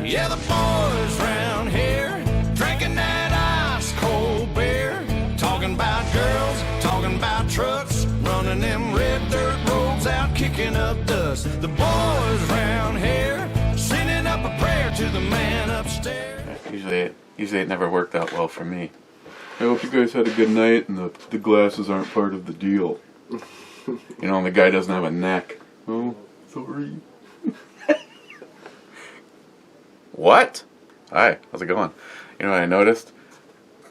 Yeah, the boys round here drinking that ice cold beer, talking about girls, talking about trucks, running them red dirt roads out, kicking up dust. The boys round here sending up a prayer to the man upstairs. Usually it never worked out well for me. I hope you guys had a good night and the glasses aren't part of the deal. You know, the guy doesn't have a neck. Oh, sorry. What? Hi, how's it going? You know what I noticed?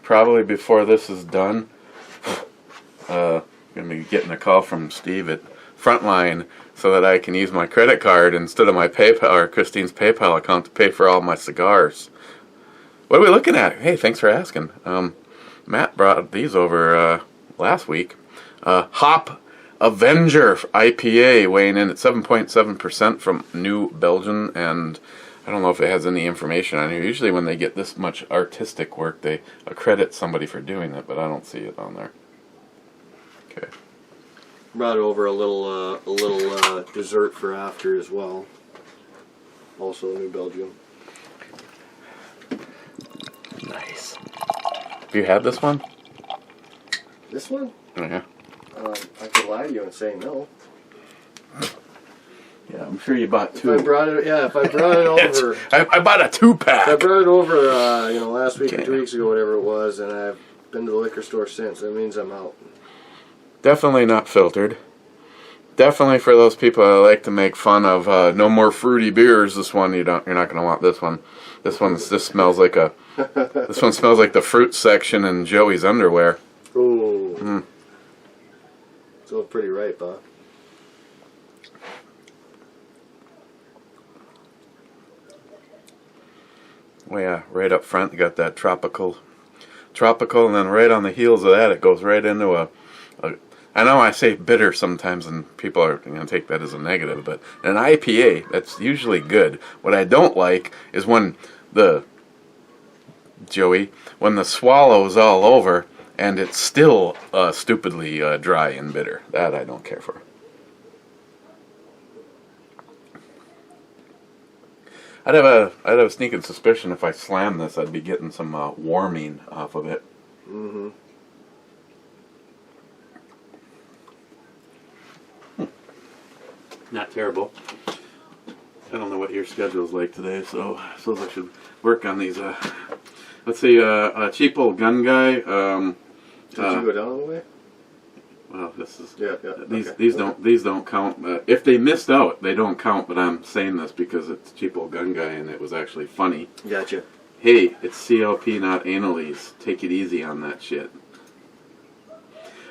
Probably before this is done, I'm going to be getting a call from Steve at Frontline so that I can use my credit card instead of my PayPal or Christine's PayPal account to pay for all my cigars. What are we looking at? Hey, thanks for asking. Matt brought these over last week. Hop AVENGER IPA weighing in at 7.7% from New Belgium, and I don't know if it has any information on here. Usually when they get this much artistic work, they accredit somebody for doing it, but I don't see it on there. Okay. Brought over a little dessert for after as well. Also New Belgium. Nice. Have you had this one? This one? Yeah. I could lie to you and say no. Yeah, I'm sure you bought two. If I brought it over. I bought a 2-pack. If I brought it over, last week or 2 weeks ago, whatever it was, and I've been to the liquor store since. That means I'm out. Definitely not filtered. Definitely for those people that like to make fun of no more fruity beers. This one you're not going to want this one. This one just smells like a. This one smells like the fruit section in Joey's underwear. Ooh. Mm. Smells pretty ripe, huh? Oh yeah, right up front you got that tropical, and then right on the heels of that it goes right into a I know I say bitter sometimes and people are going to take that as a negative, but an IPA, that's usually good. What I don't like is when the swallow's all over and it's still stupidly dry and bitter. That I don't care for. I'd have a sneaking suspicion if I slammed this, I'd be getting some warming off of it. Mm-hmm. Not terrible. I don't know what your schedule's like today, so I suppose I should work on these. Let's see, a cheap old gun guy. Did you go down all the way? Well, this is these don't count. If they missed out, they don't count. But I'm saying this because it's cheap old gun guy, and it was actually funny. Gotcha. Hey, it's CLP, not Annalise. Take it easy on that shit.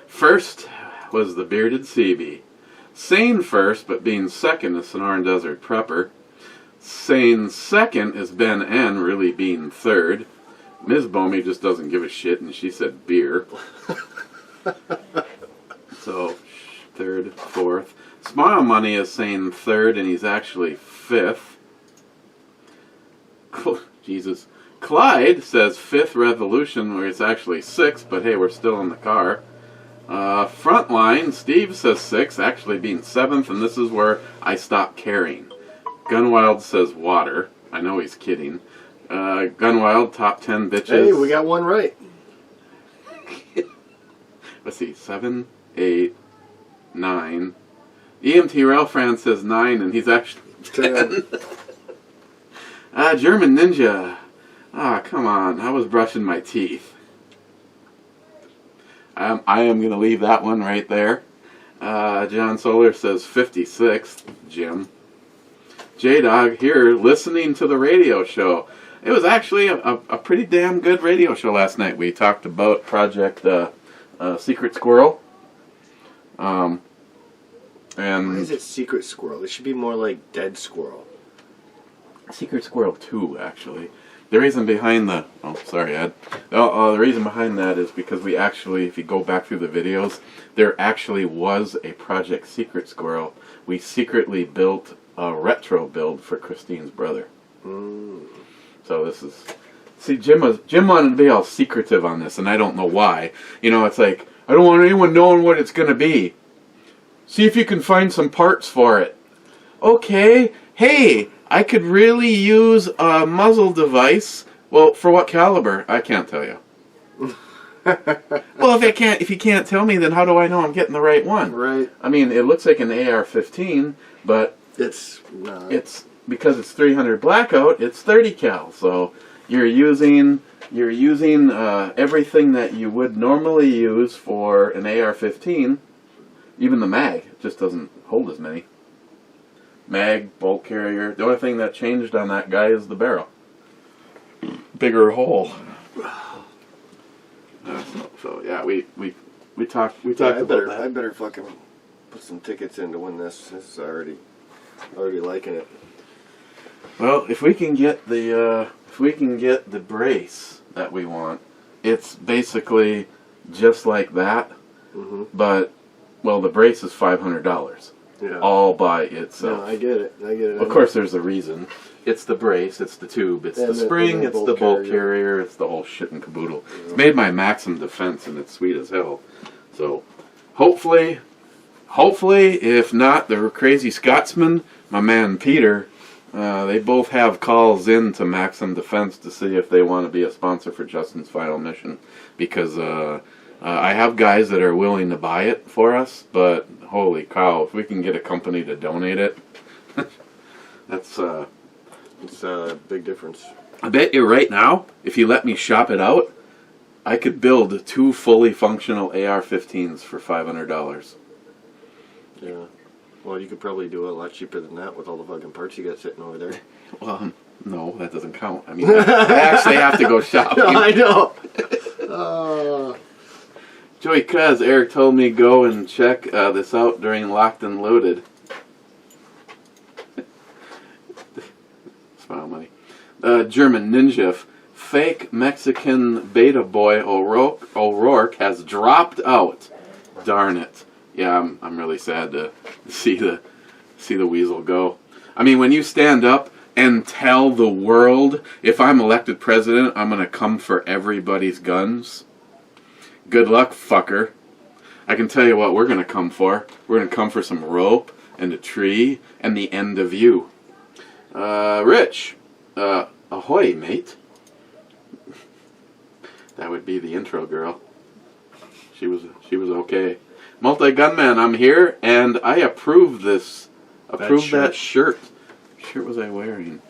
First was the Bearded CB. Sane first, but being second is Sonoran Desert Prepper. Sane second is Ben N, really being third. Ms. Bomey just doesn't give a shit, and she said beer. So, third, fourth. Smile Money is saying third, and he's actually fifth. Jesus. Clyde says fifth Revolution, where it's actually sixth, but hey, we're still in the car. Frontline, Steve says sixth, actually being seventh, and this is where I stop caring. Gunwild says water. I know he's kidding. Gunwild, top 10 bitches. Hey, we got one right. Let's see, 7, 8, 9. EMT Ralph Fran says 9, and he's actually 10. German Ninja. Ah, come on. I was brushing my teeth. I am going to leave that one right there. John Solar says 56th, Jim. J-Dog here listening to the radio show. It was actually a pretty damn good radio show last night. We talked about Project Secret Squirrel. And why is it Secret Squirrel? It should be more like Dead Squirrel. Secret Squirrel 2, actually. The reason behind the... Oh, sorry, Ed. The reason behind that is because we actually, if you go back through the videos, there actually was a Project Secret Squirrel. We secretly built a retro build for Christine's brother. Mm. So this is... See, Jim wanted to be all secretive on this, and I don't know why. You know, it's like, I don't want anyone knowing what it's going to be. See if you can find some parts for it. Okay. Hey, I could really use a muzzle device. Well, for what caliber? I can't tell you. Well, if you can't tell me, then how do I know I'm getting the right one? Right. I mean, it looks like an AR-15, but It's not. it's because it's 300 blackout. It's 30 cal. So you're using everything that you would normally use for an AR-15. Even the mag just doesn't hold as many. Mag, bolt carrier. The only thing that changed on that guy is the barrel. Bigger hole. So yeah, we talked about that. I better fucking put some tickets in to win this. This is already liking it. Well, if we can get the brace that we want, it's basically just like that. Mm-hmm. But well, the brace is $500 Yeah. all by itself. No, I get it. Of course, there's a reason. It's the brace, it's the tube, it's And the spring, the it's the bolt carrier, it's the whole shit and caboodle. It's made by Maxim Defense, and it's sweet as hell. So, hopefully, if not, the crazy Scotsman, my man Peter, they both have calls in to Maxim Defense to see if they want to be a sponsor for Justin's Final Mission. Because I have guys that are willing to buy it for us, but holy cow, if we can get a company to donate it, that's... It's a big difference. I bet you right now, if you let me shop it out, I could build 2 fully functional AR-15s for $500. Yeah. Well, you could probably do it a lot cheaper than that with all the fucking parts you got sitting over there. Well, no, that doesn't count. I mean, I actually have to go shopping. No, I know. Joey Cuz, Eric told me go and check this out during Locked and Loaded. Smile money. German Ninja, fake Mexican beta boy O'Rourke has dropped out. Darn it. Yeah, I'm really sad to see the weasel go. I mean, when you stand up and tell the world, if I'm elected president, I'm going to come for everybody's guns. Good luck, fucker. I can tell you what we're going to come for. We're going to come for some rope and a tree and the end of you. Rich, ahoy, mate. That would be the intro girl. She was okay. Multi-gunman, I'm here, and I approve this. Approve that shirt. What shirt was I wearing?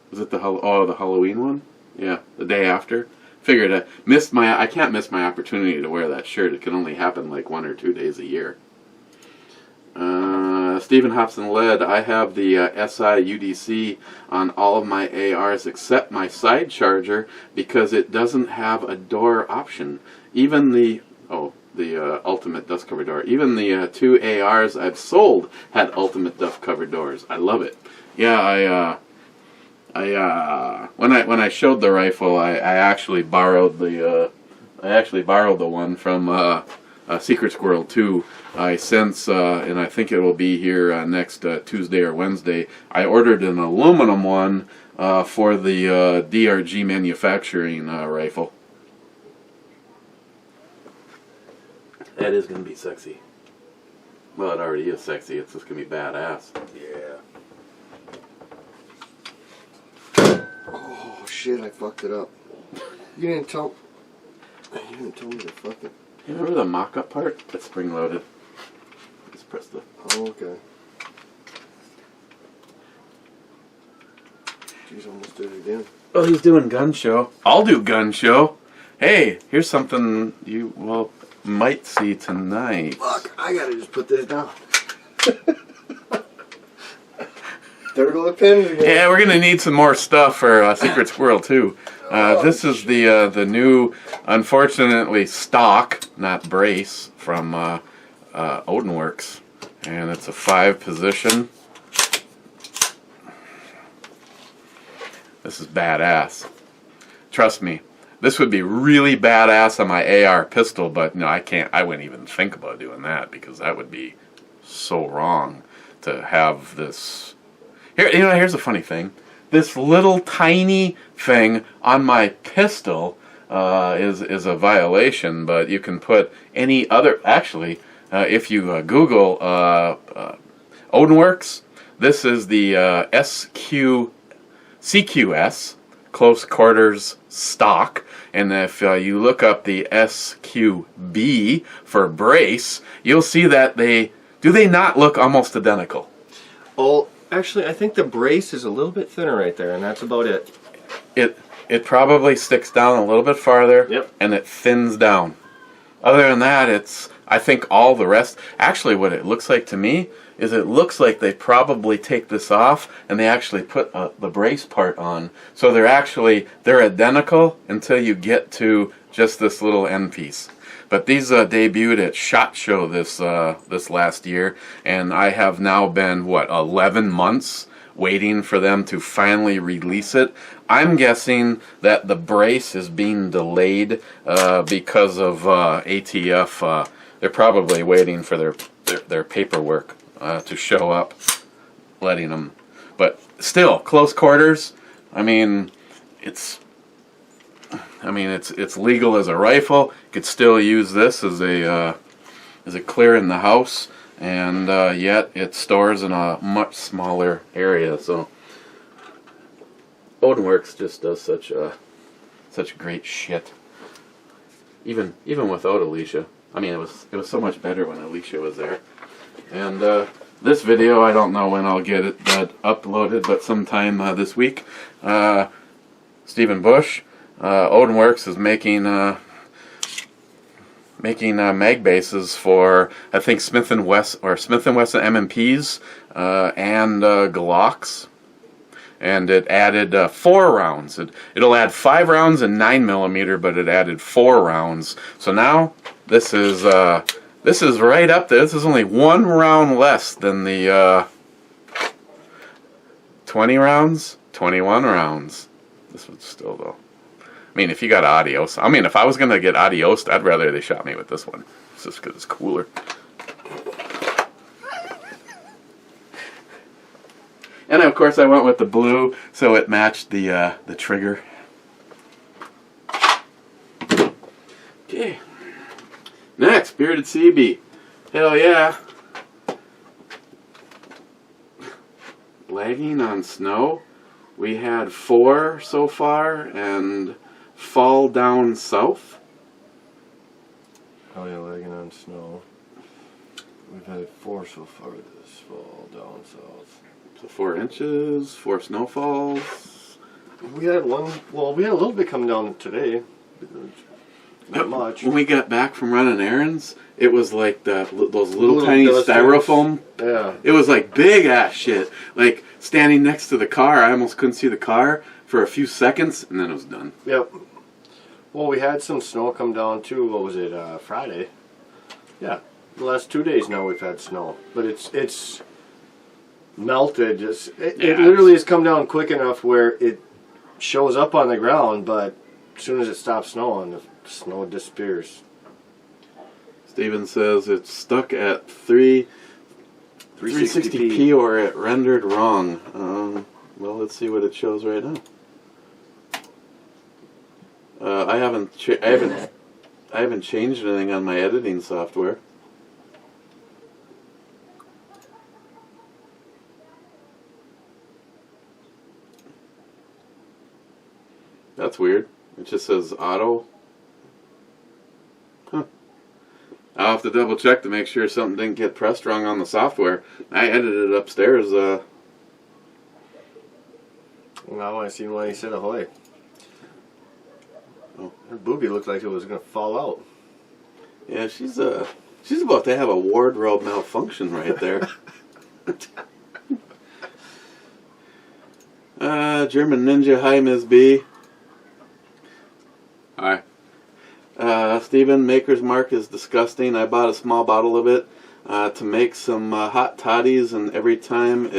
Was it the Halloween one? Yeah, the day after. Figured I can't miss my opportunity to wear that shirt. It can only happen like 1 or 2 days a year. Stephen Hobson led. I have the SI UDC on all of my ARs except my side charger because it doesn't have a door option. Even the ultimate dust cover door. Even the 2 ARs I've sold had ultimate dust cover doors. I love it. Yeah, when I showed the rifle, I actually borrowed the one from Secret Squirrel 2. Since and I think it will be here next Tuesday or Wednesday, I ordered an aluminum one for the DRG manufacturing rifle. That is going to be sexy. Well, it already is sexy. It's just going to be badass. Yeah. Oh, shit, I fucked it up. You didn't tell me to fuck it. You remember the mock-up part? That's spring-loaded. Just press the... Oh, okay. Jeez, almost did it again. Oh, he's doing gun show. I'll do gun show. Hey, here's something you, might see tonight. Fuck, I gotta just put this down. There go the pins again. Yeah, we're gonna need some more stuff for Secret Squirrel 2. This is the new, unfortunately, stock, not brace, from Odinworks. And it's a 5-position. This is badass. Trust me, this would be really badass on my AR pistol, but no, I can't. I wouldn't even think about doing that because that would be so wrong to have this. Here, here's a funny thing. This little tiny thing on my pistol is a violation, but you can put any other. Actually, if you Google Odinworks, This is the CQS, Close Quarters Stock. And if you look up the SQB for brace, you'll see that do they not look almost identical? Oh, actually, I think the brace is a little bit thinner right there, and that's about it. It probably sticks down a little bit farther, yep, and it thins down. Other than that, I think all the rest, actually what it looks like to me is it looks like they probably take this off and they actually put the brace part on. So they're identical until you get to just this little end piece. But these debuted at SHOT Show this last year, and I have now been, 11 months waiting for them to finally release it. I'm guessing that the brace is being delayed because of ATF. They're probably waiting for their paperwork to show up, letting them. But still, close quarters. I mean, it's legal as a rifle. You could still use this as a clear in the house, and yet it stores in a much smaller area. So Odinworks just does such great shit. Even without Alicia. I mean, it was so much better when Alicia was there. And this video, I don't know when I'll get it uploaded, but sometime this week. Stephen Bush, Odinworks is making mag bases for, I think, Smith & Wesson M&Ps and Glocks. And it added 4 rounds. It'll add 5 rounds in 9mm, but it added 4 rounds. So now this is right up there. This is only 1 round less than the 20 rounds, 21 rounds. This was still though. I mean, if you got Adios, I mean, if I was gonna get Adios, I'd rather they shot me with this one. It's just because it's cooler. And of course I went with the blue, so it matched the trigger. Okay. Next, Bearded CB. Hell yeah. Lagging on snow. We had 4 so far, and Fall Down South. Oh yeah, lagging on snow. We've had 4 so far this Fall Down South. So 4 inches, 4 snowfalls. We had a little bit come down today. Not much. When we got back from running errands, it was like those little tiny styrofoam. Yeah. It was like big ass shit. Like standing next to the car, I almost couldn't see the car for a few seconds, and then it was done. Yep. Well, we had some snow come down too. What was it? Friday. Yeah. The last 2 days now we've had snow, but it's melted. It literally has come down quick enough where it shows up on the ground, but as soon as it stops snowing, the snow disappears. Steven says it's stuck at 360p or it rendered wrong. Well, let's see what it shows right now. I haven't changed anything on my editing software. That's weird. It just says auto. Huh. I'll have to double check to make sure something didn't get pressed wrong on the software. I edited it upstairs. Now I see why he said ahoy. Oh. Her boobie looked like it was going to fall out. Yeah, she's about to have a wardrobe malfunction right there. German Ninja, hi Ms. B. Hi. Steven, Maker's Mark is disgusting. I bought a small bottle of it to make some hot toddies, and every time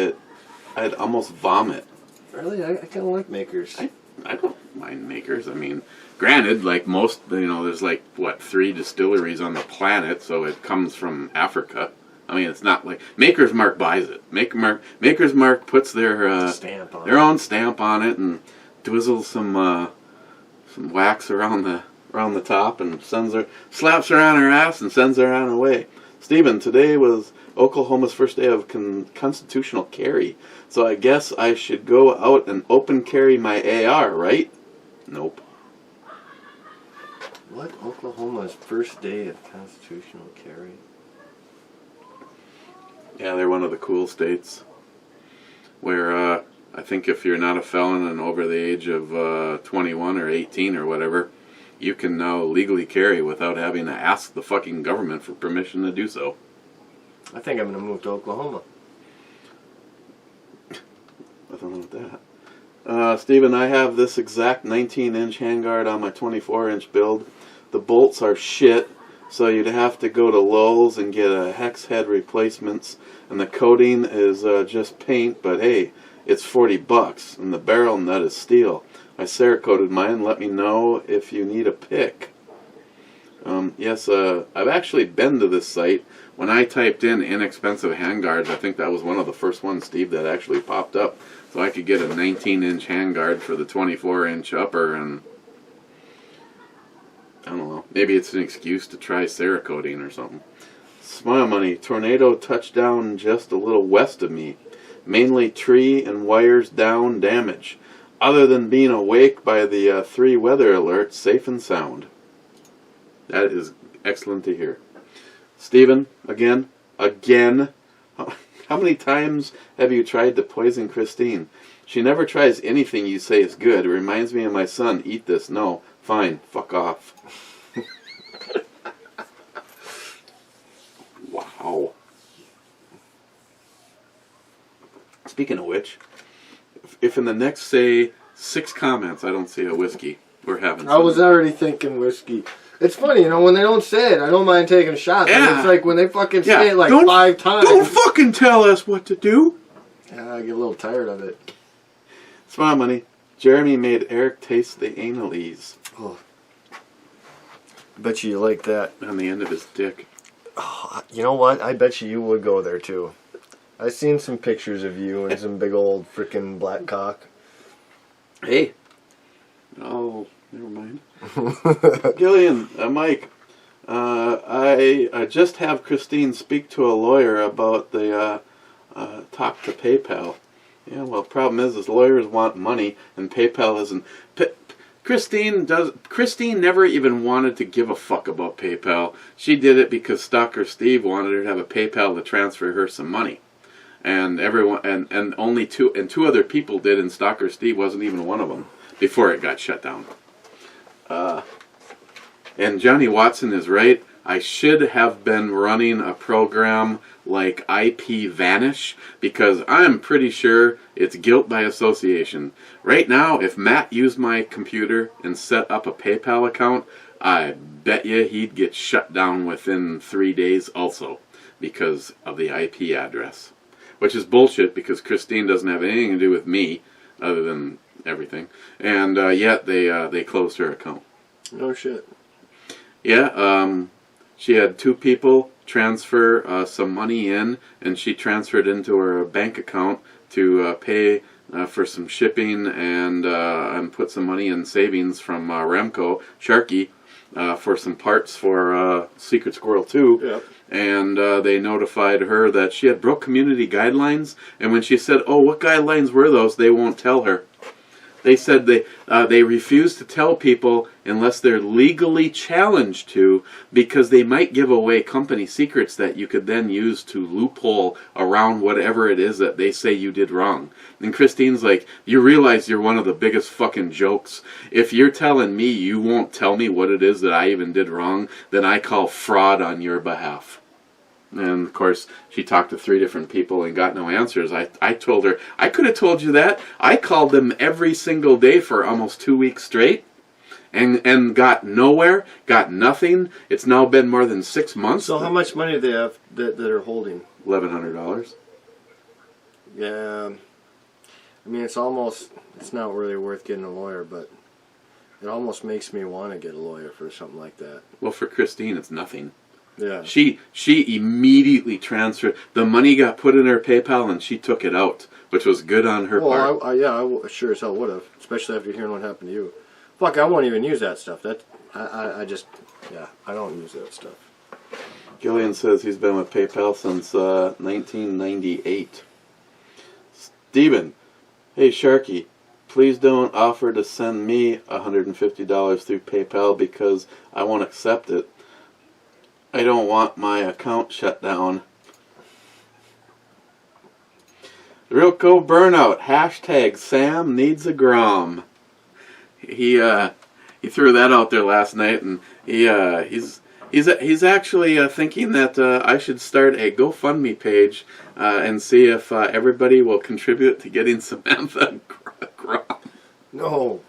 I'd almost vomit. Really? I kind of like Maker's. I don't mind Maker's. I mean, granted, like most, there's like, 3 distilleries on the planet, so it comes from Africa. I mean, it's not like Maker's Mark buys it. Maker's Mark puts their stamp on own stamp on it and drizzles some wax around the top and slaps her on her ass and sends her on her way. Stephen, today was Oklahoma's first day of constitutional carry. So I guess I should go out and open carry my AR, right? Nope. What? Oklahoma's first day of constitutional carry? Yeah, they're one of the cool states where I think if you're not a felon and over the age of 21 or 18 or whatever, you can now legally carry without having to ask the fucking government for permission to do so. I think I'm going to move to Oklahoma. Nothing wrong with that. Steven, I have this exact 19-inch handguard on my 24-inch build. The bolts are shit, so you'd have to go to Lowe's and get a hex head replacements, and the coating is just paint, but hey, it's $40, and the barrel nut is steel. I Cerakoted mine. Let me know if you need a pick. Yes, I've actually been to this site. When I typed in inexpensive handguards, I think that was one of the first ones, Steve, that actually popped up. So I could get a 19-inch handguard for the 24-inch upper, and I don't know. Maybe it's an excuse to try Cerakoting or something. Smile Money. Tornado touchdown just a little west of me. Mainly tree and wires down damage. Other than being awake by the 3 weather alerts, safe and sound. That is excellent to hear. Stephen, again. How many times have you tried to poison Christine? She never tries anything you say is good. It reminds me of my son. Eat this. No. Fine. Fuck off. Wow. Speaking of which, if in the next, say, 6 comments I don't see a whiskey, we're having some. I was already thinking whiskey. It's funny, you know, when they don't say it, I don't mind taking a shot. Yeah. But it's like when they fucking Yeah. say it like Don't- 5 times. Don't fucking tell us what to do. Yeah, I get a little tired of it. Smile Money. Jeremy made Eric taste the anal-ease Oh. Bet you like that. on the end of his dick. Oh, you know what? I bet you would go there too. I've seen some pictures of you and some big old freaking black cock. Hey. Oh, never mind. Gillian, Mike, I just have Christine speak to a lawyer about the talk to PayPal. Yeah, well, the problem is lawyers want money, and PayPal isn't. Christine never even wanted to give a fuck about PayPal. She did it because Stalker Steve wanted her to have a PayPal to transfer her some money. And everyone and only two other people did, and Stalker Steve wasn't even one of them before it got shut down. And Johnny Watson is right. I should have been running a program like IP Vanish, because I'm pretty sure it's guilt by association. Right now, if Matt used my computer and set up a PayPal account, I bet you he'd get shut down within 3 days also, because of the IP address. Which is bullshit, because Christine doesn't have anything to do with me, other than everything. And yet they closed her account. No shit. Yeah, she had 2 people transfer some money in, and she transferred into her bank account to pay for some shipping and put some money in savings from Remco, Sharky, for some parts for Secret Squirrel 2. Yep. And they notified her that she had broke community guidelines, and when she said, oh, what guidelines were those, they won't tell her. They said they refuse to tell people unless they're legally challenged to, because they might give away company secrets that you could then use to loophole around whatever it is that they say you did wrong. And Christine's like, you realize you're one of the biggest fucking jokes. If you're telling me you won't tell me what it is that I even did wrong, then I call fraud on your behalf. And of course, she talked to 3 different people and got no answers. I told her, I could have told you that. I called them every single day for almost 2 weeks straight and got nowhere, got nothing. It's now been more than 6 months. So how much money do they have that are holding? $1,100. Yeah. I mean, it's not really worth getting a lawyer, but it almost makes me want to get a lawyer for something like that. Well, for Christine, it's nothing. Yeah. She immediately transferred. The money got put in her PayPal and she took it out, which was good on her part. I sure as hell would have, especially after hearing what happened to you. Fuck, I won't even use that stuff. I don't use that stuff. Gillian says he's been with PayPal since 1998. Steven, hey Sharky, please don't offer to send me $150 through PayPal because I won't accept it. I don't want my account shut down. The Real Co Burnout, hashtag Sam needs a Grom. He threw that out there last night, and he's actually thinking that I should start a GoFundMe page and see if everybody will contribute to getting Samantha Grom. No.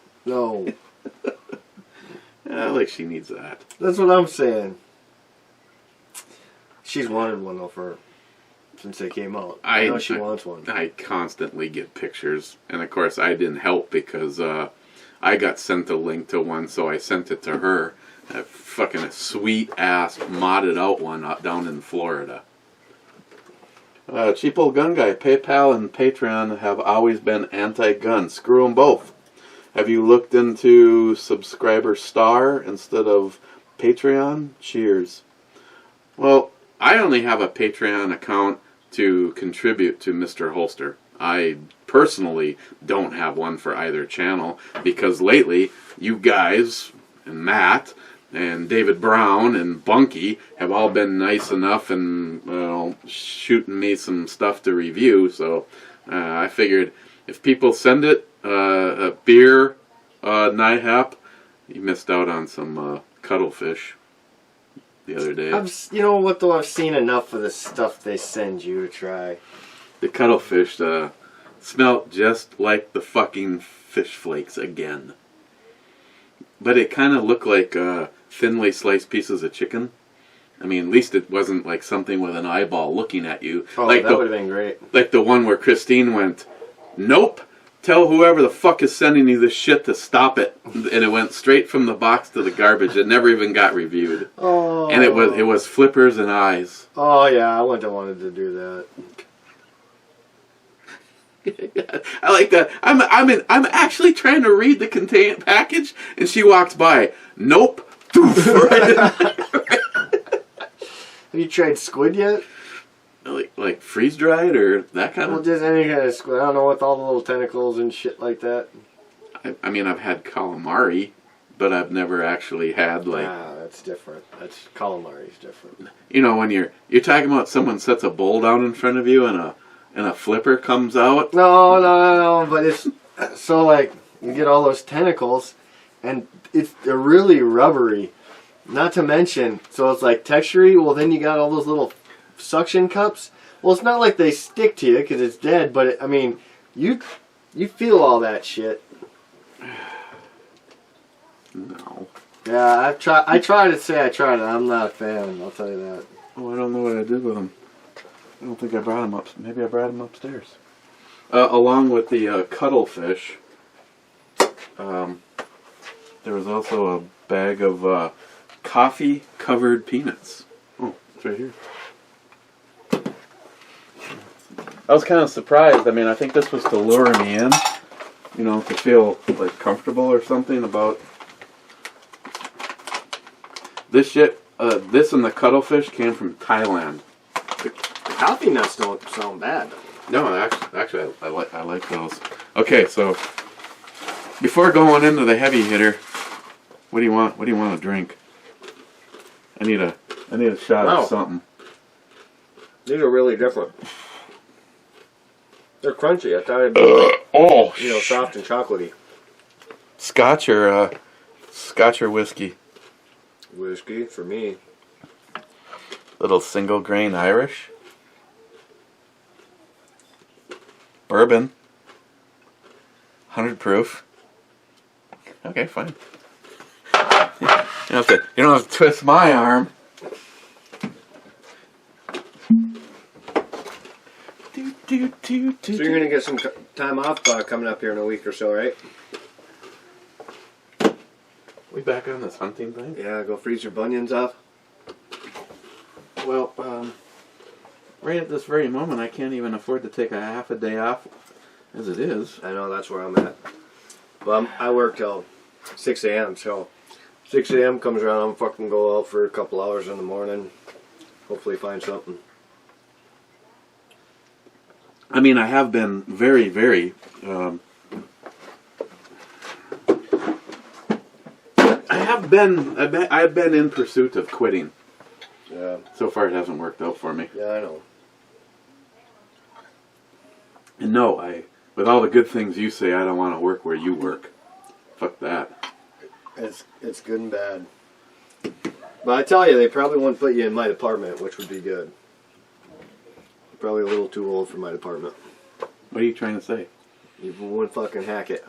Like she needs that. That's what I'm saying. She's wanted one though since they came out. I know she wants one. I constantly get pictures, and of course I didn't help because I got sent a link to one, so I sent it to her. A fucking sweet ass modded out one down in Florida. Cheap old gun guy, PayPal and Patreon have always been anti-gun. Screw them both. Have you looked into Subscriber Star instead of Patreon? Cheers. Well, I only have a Patreon account to contribute to Mr. Holster. I personally don't have one for either channel because lately you guys and Matt and David Brown and Bunky have all been nice enough and shooting me some stuff to review. So I figured if people send it a beer, NIHAP, you missed out on some cuttlefish the other day. You know what though? I've seen enough of the stuff they send you to try. The cuttlefish smelled just like the fucking fish flakes again. But it kind of looked like thinly sliced pieces of chicken. I mean, at least it wasn't like something with an eyeball looking at you. Oh, like that would have been great. Like the one where Christine went, nope, tell whoever the fuck is sending you this shit to stop it. And it went straight from the box to the garbage. It never even got reviewed. Oh. And it was flippers and eyes. Oh yeah, I wouldn't have wanted to do that. I like that. I'm actually trying to read the package, and she walks by. Nope. Have you tried squid yet? Like freeze dried or that kind of? Well, just any kind of squid. I don't know, with all the little tentacles and shit like that. I mean, I've had calamari, but I've never actually had like. Ah, that's different. That's calamari's different. You know, when you're talking about someone sets a bowl down in front of you and a flipper comes out. No. But it's so like you get all those tentacles, and they're really rubbery. Not to mention, so it's like textury. Well, then you got all those little suction cups. Well, it's not like they stick to you because it's dead, but I mean, you feel all that shit. No. Yeah, I tried to say I tried it. I'm not a fan. I'll tell you that. Oh, I don't know what I did with them. I don't think I brought them up. Maybe I brought them upstairs. Along with the cuttlefish, there was also a bag of coffee-covered peanuts. Oh, it's right here. I was kind of surprised. I mean, I think this was to lure me in, you know, to feel like comfortable or something about this shit. This and the cuttlefish came from Thailand. The coffee nuts don't sound bad. No, actually, I like those. Okay, so before going into the heavy hitter, what do you want? What do you want to drink? I need a shot of something. These are really different. They're crunchy. I thought it'd be soft and chocolatey. Scotch or whiskey? Whiskey for me. Little single grain Irish. Bourbon. 100 proof. Okay, fine. You don't have to twist my arm. So you're going to get some time off coming up here in a week or so, right? We back on this hunting thing? Yeah, go freeze your bunions off. Well, right at this very moment, I can't even afford to take a half a day off as it is. I know, that's where I'm at. Well, I work till 6 a.m., so 6 a.m. comes around, I'm fucking go out for a couple hours in the morning. Hopefully find something. I mean, I have been very, very... I've been in pursuit of quitting. Yeah. So far, it hasn't worked out for me. Yeah, I know. And no, with all the good things you say, I don't want to work where you work. Fuck that. It's good and bad. But I tell you, they probably wouldn't put you in my department, which would be good. You're probably a little too old for my department. What are you trying to say? You wouldn't fucking hack it.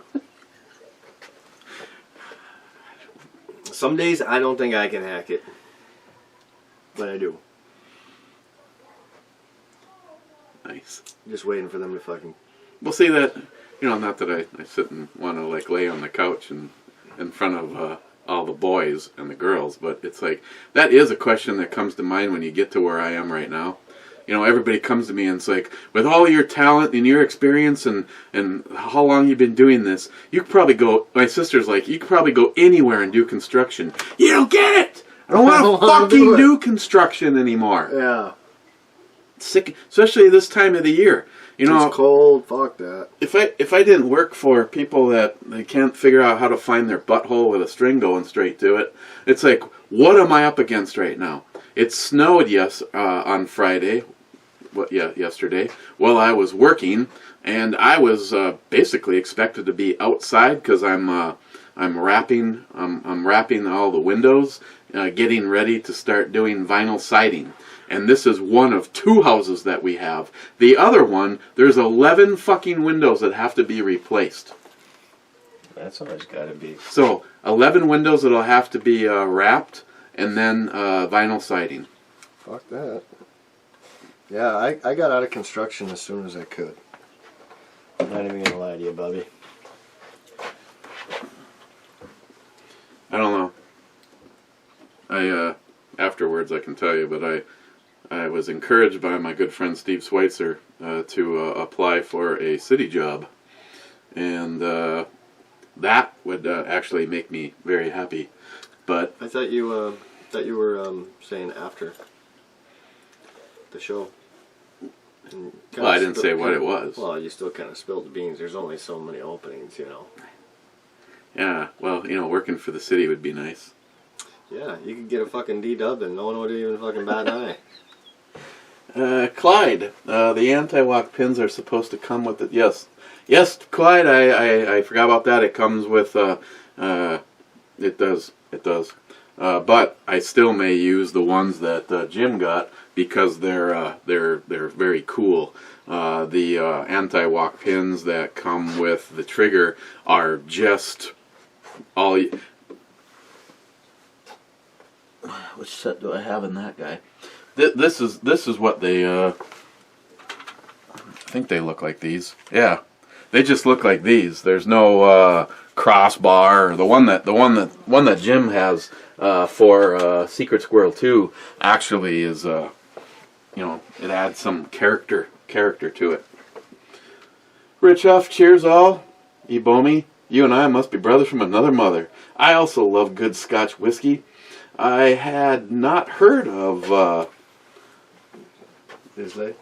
Some days I don't think I can hack it. But I do. Nice. Just waiting for them to fucking... Well, see that, not that I sit and want to like lay on the couch and in front of all the boys and the girls, but it's like, that is a question that comes to mind when you get to where I am right now. Everybody comes to me and it's like, with all your talent and your experience and how long you've been doing this, you could probably go, my sister's like, you could probably go anywhere and do construction. You don't get it! I don't want to fucking do construction anymore. Yeah. Sick, especially this time of the year. It's cold, fuck that. If I didn't work for people that they can't figure out how to find their butthole with a string going straight to it, it's like, what am I up against right now? It snowed on Friday, yesterday, while I was working, and I was basically expected to be outside because I'm wrapping all the windows, getting ready to start doing vinyl siding. And this is one of 2 houses that we have. The other one, there's 11 fucking windows that have to be replaced. That's always gotta be. So, 11 windows that'll have to be wrapped, and then vinyl siding. Fuck that. Yeah, I got out of construction as soon as I could. I'm not even gonna lie to you, Bubby. I don't know. Afterwards I can tell you, but I was encouraged by my good friend Steve Schweitzer to apply for a city job, and that would actually make me very happy. But I thought you were saying after the show. Well, I didn't say what it was. Well, you still kind of spilled the beans. There's only so many openings, Yeah, well, working for the city would be nice. Yeah, you could get a fucking D-dub and no one would even fucking bat an eye. Clyde, the anti-lock pins are supposed to come with it. Yes, Clyde, I forgot about that. It comes with, it does. But I still may use the ones that Jim got because they're very cool. The anti-lock pins that come with the trigger are just all. Which set do I have in that guy? This is what they. I think they look like these. Yeah, they just look like these. There's no crossbar. The one that Jim has for Secret Squirrel 2 actually is it adds some character to it. Rich Huff, cheers all. Ebomey, you and I must be brothers from another mother. I also love good Scotch whiskey. I had not heard of Islay?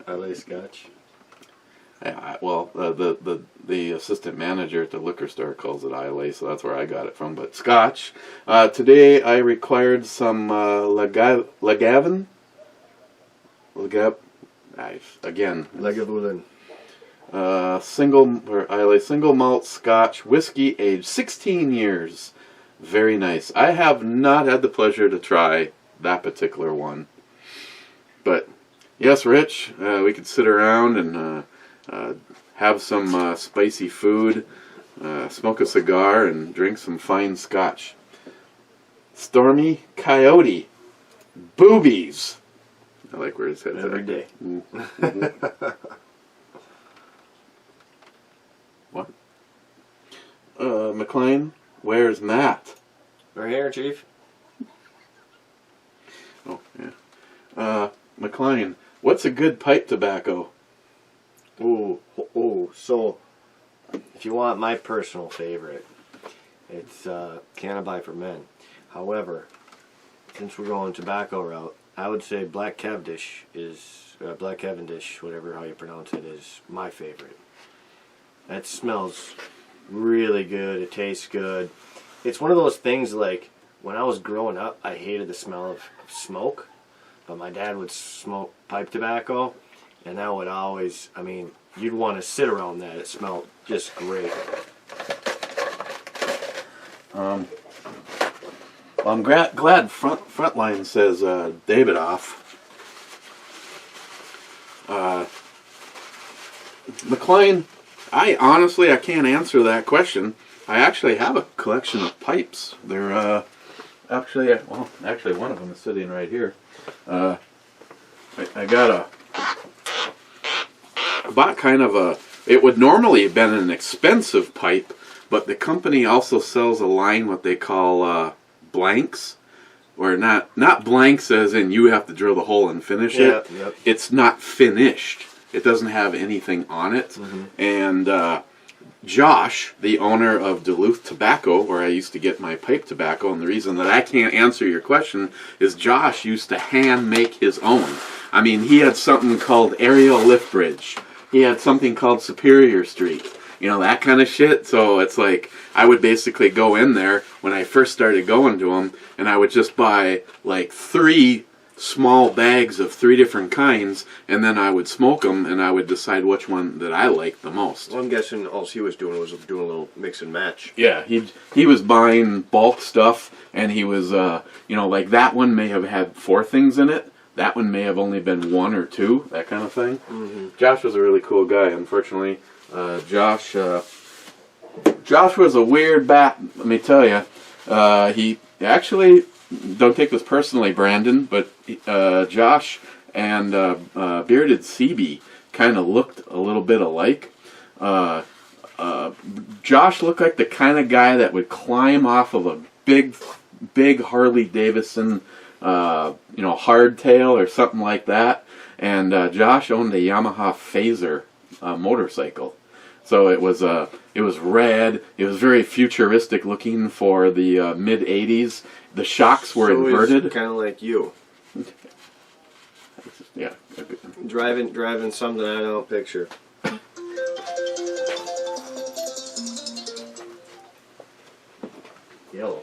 LA Scotch? Well, the assistant manager at the liquor store calls it ILA, so that's where I got it from. But Scotch. Today I required some Lagavulin. Lagavulin. Single malt Scotch whiskey aged 16 years. Very nice. I have not had the pleasure to try that particular one. But yes, Rich, we could sit around and have some spicy food, smoke a cigar, and drink some fine Scotch. Stormy Coyote. Boobies. I like where his head's every at. day. Mm-hmm. What? McLean, where's Matt? Right here, Chief. Oh, yeah. McLean, what's a good pipe tobacco? So if you want my personal favorite, it's Cannaby for Men. However, since we're going tobacco route, I would say Black Cavendish, whatever how you pronounce it, is my favorite. That smells really good. It tastes good. It's one of those things like when I was growing up, I hated the smell of smoke, but my dad would smoke pipe tobacco, and that would always, I mean, you'd want to sit around that. It smelled just great. Well, I'm glad Frontline says David off. McLean, I can't answer that question. I actually have a collection of pipes. They're actually one of them is sitting right here. I bought kind of a. It would normally have been an expensive pipe, but the company also sells a line what they call blanks, or not blanks as in you have to drill the hole and finish it. Yep. It's not finished. It doesn't have anything on it. Mm-hmm. And Josh, the owner of Duluth Tobacco, where I used to get my pipe tobacco, and the reason that I can't answer your question is Josh used to hand make his own. I mean, he had something called Aerial Lift Bridge. He had something called Superior Street. You know, that kind of shit. So it's like I would basically go in there when I first started going to them, and I would just buy like 3 small bags of 3 different kinds, and then I would smoke them, and I would decide which one that I liked the most. Well, I'm guessing all he was doing a little mix and match. Yeah, he was buying bulk stuff, and he was, like that one may have had 4 things in it. That one may have only been 1 or 2, that kind of thing. Mm-hmm. Josh was a really cool guy. Unfortunately, Josh was a weird bat, let me tell you. He actually, don't take this personally, Brandon, but Josh and Bearded CB kind of looked a little bit alike. Josh looked like the kind of guy that would climb off of a big Harley Davidson, hardtail or something like that. And Josh owned a Yamaha Phaser motorcycle. So it was red. It was very futuristic looking for the mid '80s. The shocks were inverted. Kind of like you. Yeah. Driving something I don't picture. Yellow.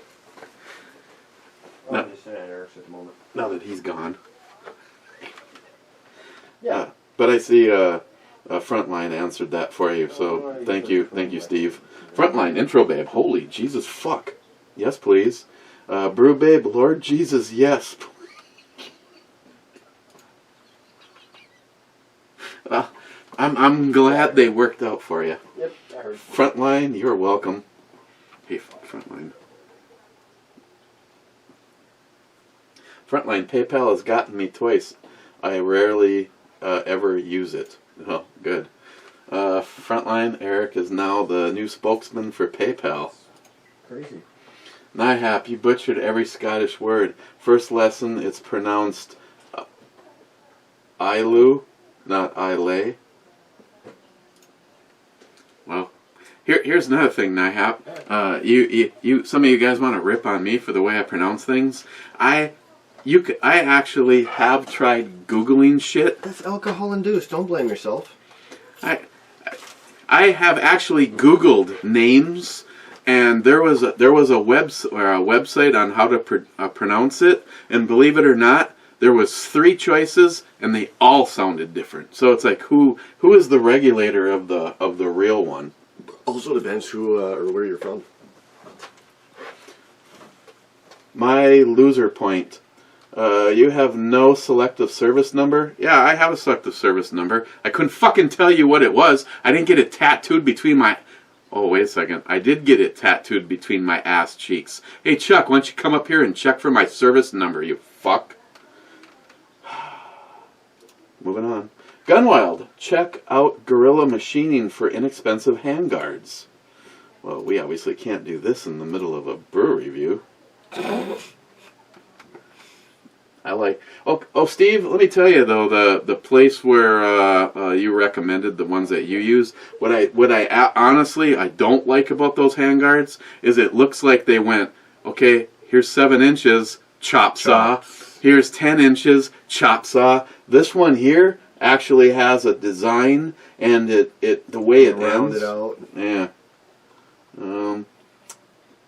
No. I'm just saying Eric's at the moment. Now that he's gone. Yeah. But I see Frontline answered that for you, so thank you, Steve. Frontline intro babe, holy Jesus fuck, yes please. Brew babe, Lord Jesus, yes. I'm glad they worked out for you. Yep, I heard. Frontline, you're welcome. Hey, Frontline. Frontline, PayPal has gotten me twice. I rarely ever use it. Oh, good. Frontline, Eric is now the new spokesman for PayPal. Crazy. Nihap, you butchered every Scottish word. First lesson, it's pronounced Ilu, not Ile. Well, here's another thing, Nihap. You, some of you guys want to rip on me for the way I pronounce things. I actually have tried Googling shit. That's alcohol induced. Don't blame yourself. I have actually Googled names, and there was a website on how to pronounce it, and believe it or not, there was 3 choices, and they all sounded different. So it's like, who is the regulator of the real one? Also depends who or where you're from. My loser point. You have no selective service number? Yeah, I have a selective service number. I couldn't fucking tell you what it was. I didn't get it tattooed between my... Oh, wait a second. I did get it tattooed between my ass cheeks. Hey, Chuck, why don't you come up here and check for my service number, you fuck? Moving on. Gunwild, check out Gorilla Machining for inexpensive handguards. Well, we obviously can't do this in the middle of a brew review. I like... Oh, Steve, let me tell you, though, the place where you recommended the ones that you use, what I honestly, I don't like about those handguards is it looks like they went, okay, here's 7 inches, chop saw. Here's 10 inches, chop saw. This one here actually has a design, and the way it ends. Round it out. Yeah.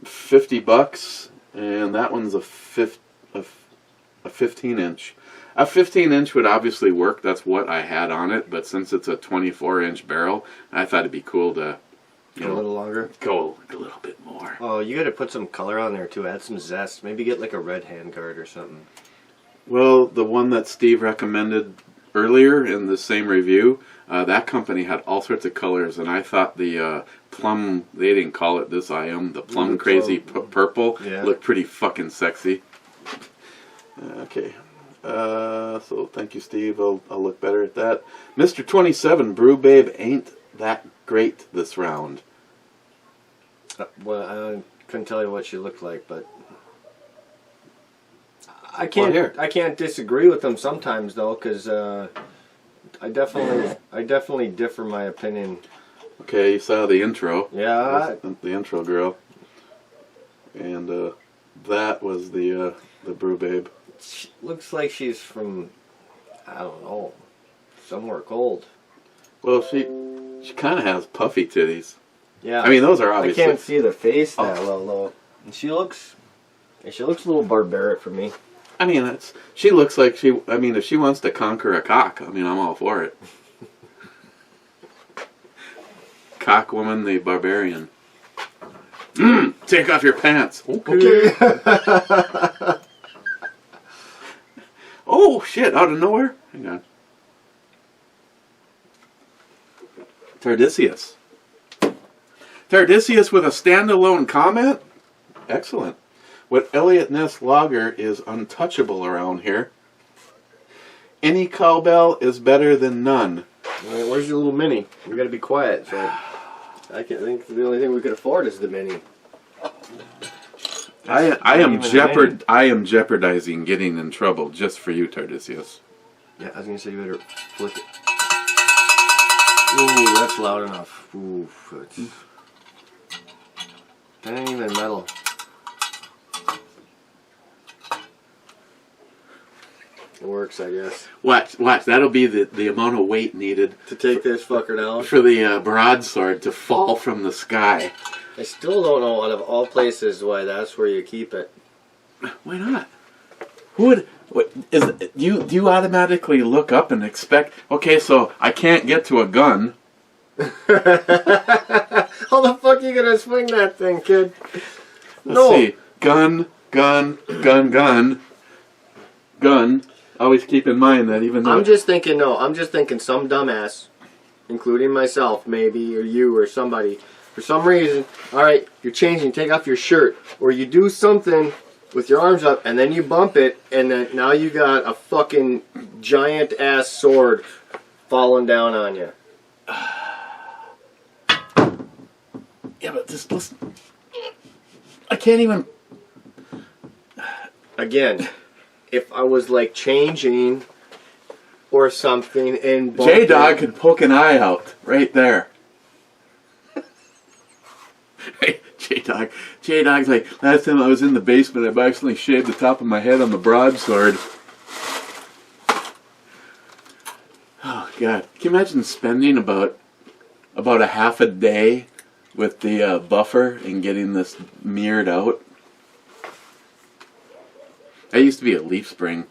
$50, and that one's a 15 inch. A 15 inch would obviously work. That's what I had on it, but since it's a 24-inch barrel, I thought it'd be cool to, Go a little longer. Go a little bit more. Oh, you got to put some color on there too. Add some zest. Maybe get like a red handguard or something. Well, the one that Steve recommended earlier in the same review, that company had all sorts of colors, and I thought the plum, they didn't call it this IM, the plum crazy purple, looked pretty fucking sexy. Okay. So thank you, Steve. I'll look better at that. Mr. 27, Brew Babe ain't that great this round. Well, I couldn't tell you what she looked like, but I can't disagree with them sometimes though, because I definitely differ my opinion. Okay, you saw the intro. Yeah. The intro girl, and that was the Brew Babe. She looks like she's from, I don't know, somewhere cold. Well, she kind of has puffy titties. Yeah. I mean, those are obviously. I can't see the face that well though. And she looks a little barbaric for me. I mean, she looks like she. I mean, if she wants to conquer a cock, I mean, I'm all for it. Cock woman, the barbarian. Take off your pants. Okay. Oh shit! Out of nowhere. Hang on. Tardisius with a standalone comment? Excellent. What Elliot Ness Lager is untouchable around here. Any cowbell is better than none. Right, where's your little mini? We gotta be quiet. So I think the only thing we could afford is the mini. I am jeopardizing getting in trouble just for you, Tardisius. Yeah, I was gonna say you better flick it. Ooh, that's loud enough. Ooh, that ain't even metal. It works, I guess. Watch. That'll be the amount of weight needed To take this fucker down? for the broadsword to fall from the sky. I still don't know, out of all places, why that's where you keep it. Why not? Who would? Do you automatically look up and expect? Okay, so I can't get to a gun. How the fuck are you gonna swing that thing, kid? Let's see. Gun. Always keep in mind that even though I'm just thinking some dumbass, including myself, maybe, or you, or somebody, for some reason, alright, you're changing, take off your shirt, or you do something with your arms up, and then you bump it, and then now you got a fucking giant ass sword falling down on you. yeah, but just listen. I can't even. Again, if I was like changing or something and J-Dog could poke an eye out right there. Hey, J-Dog's like, last time I was in the basement, I've accidentally shaved the top of my head on the broadsword. Oh, God. Can you imagine spending about a half a day with the buffer and getting this mirrored out? I used to be a leaf spring.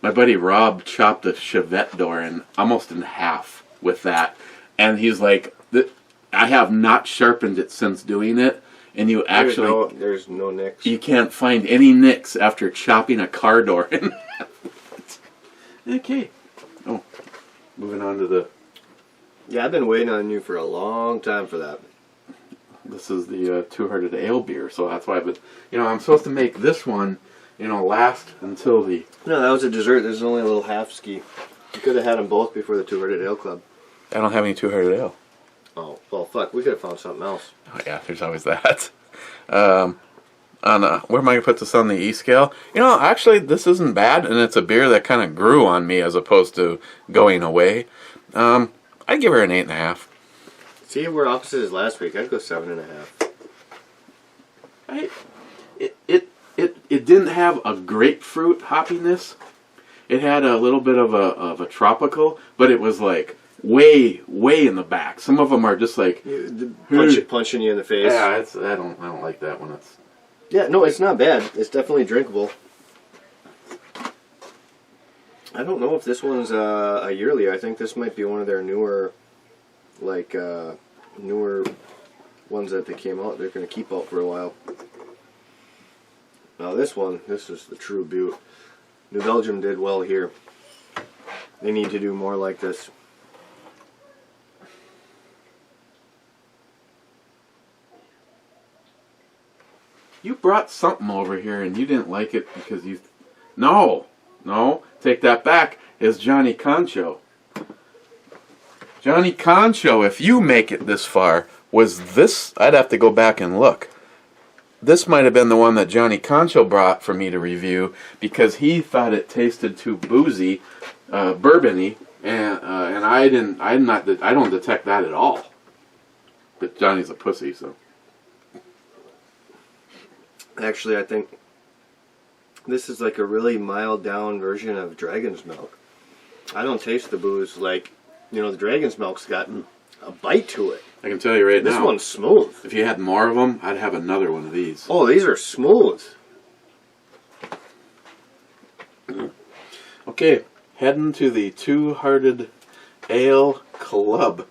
My buddy Rob chopped a Chevette door almost in half with that. And he's like, I have not sharpened it since doing it. And you actually... There's no nicks. You can't find any nicks after chopping a car door in half. Okay. Oh, moving on to the... Yeah, I've been waiting on you for a long time for that. This is the Two-Hearted Ale beer, so that's why. But I'm supposed to make this one, last until the. No, that was a dessert. There's only a little half ski. You could have had them both before the Two-Hearted Ale Club. I don't have any Two-Hearted Ale. Oh well, fuck. We could have found something else. Oh yeah, there's always that. Where am I gonna put this on the E scale? Actually, this isn't bad, and it's a beer that kind of grew on me as opposed to going away. I'd give her an 8.5. See, we're opposites last week. I'd go 7.5. it didn't have a grapefruit hoppiness. It had a little bit of a tropical, but it was like way in the back. Some of them are just like punching you in the face. Yeah, I don't like that one. Yeah, no, it's not bad. It's definitely drinkable. I don't know if this one's a yearly. I think this might be one of their newer, like newer ones that they came out. They're going to keep out for a while. Now this is the true beaut. New Belgium did well here. They need to do more like this. You brought something over here and you didn't like it because you... No, take that back. It's Johnny Concho. Johnny Concho, if you make it this far, was this... I'd have to go back and look. This might have been the one that Johnny Concho brought for me to review because he thought it tasted too boozy, bourbony, and I don't detect that at all. But Johnny's a pussy, so... Actually, I think this is like a really mild down version of Dragon's Milk. I don't taste the booze like, you know, the Dragon's Milk's got a bite to it. I can tell you right now. This one's smooth. If you had more of them, I'd have another one of these. Oh, these are smooth. Okay, heading to the Two-Hearted Ale Club.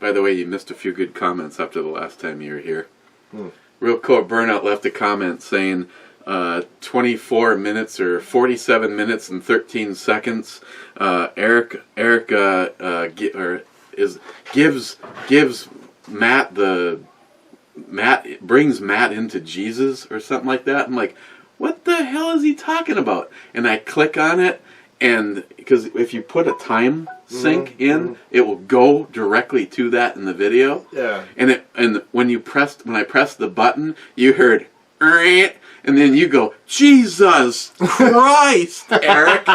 By the way, you missed a few good comments after the last time you were here. Real Cool Burnout left a comment saying 24 minutes or 47 minutes and 13 seconds. Eric gives Matt brings Matt into Jesus or something like that. I'm like, what the hell is he talking about? And I click on it, and because if you put a time sync in, it will go directly to that in the video. Yeah. And when I pressed the button, you heard, and then you go, Jesus Christ, Eric.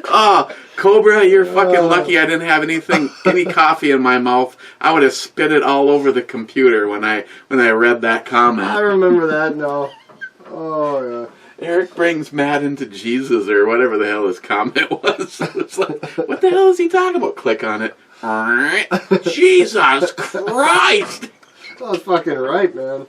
Oh, Cobra, you're fucking lucky I didn't have any coffee in my mouth. I would have spit it all over the computer when I read that comment. I remember that now. Oh, yeah. Eric brings Matt into Jesus, or whatever the hell his comment was. It's like, what the hell is he talking about? Click on it. Jesus Christ! That was fucking right, man.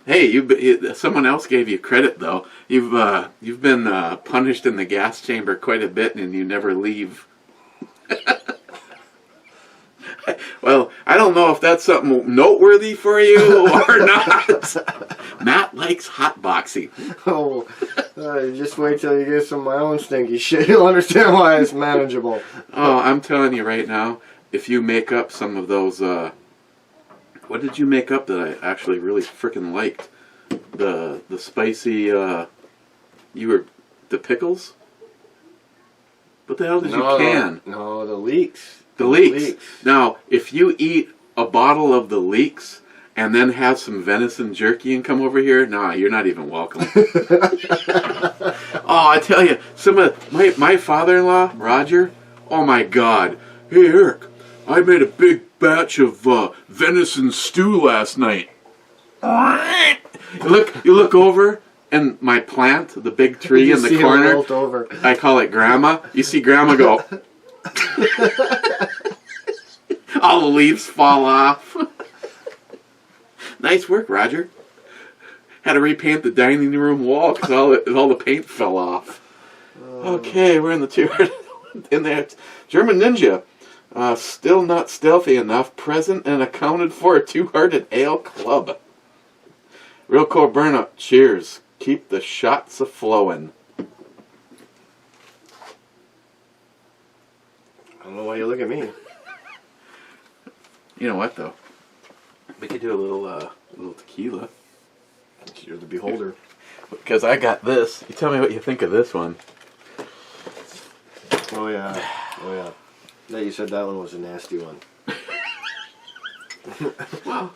Hey, someone else gave you credit though. You've been punished in the gas chamber quite a bit, and you never leave. Well, I don't know if that's something noteworthy for you or not. Matt likes hotboxing. Oh, just wait till you get some of my own stinky shit. You'll understand why it's manageable. Oh, I'm telling you right now, if you make up some of those, what did you make up that I actually really freaking liked? The spicy, the pickles? What the hell did you can? No, the leeks. The leeks. Now, if you eat a bottle of the leeks and then have some venison jerky and come over here, nah, you're not even welcome. Oh, I tell you, some of my father-in-law, Roger, oh my God. Hey, Eric, I made a big batch of venison stew last night. You look over, and my plant, the big tree in the corner, over. I call it Grandma. You see Grandma go... All the leaves fall off. Nice work, Roger. Had to repaint the dining room wall because all the paint fell off. Okay, we're in the in there. German Ninja, still not stealthy enough. Present and accounted for a Two-Hearted Ale Club. Real Cool Burnout. Cheers. Keep the shots a-flowing. I don't know why you look at me. You know what, though? We could do a little tequila. You're the beholder. Because I got this. You tell me what you think of this one. Oh, yeah. Oh, yeah. Yeah, you said that one was a nasty one. Well,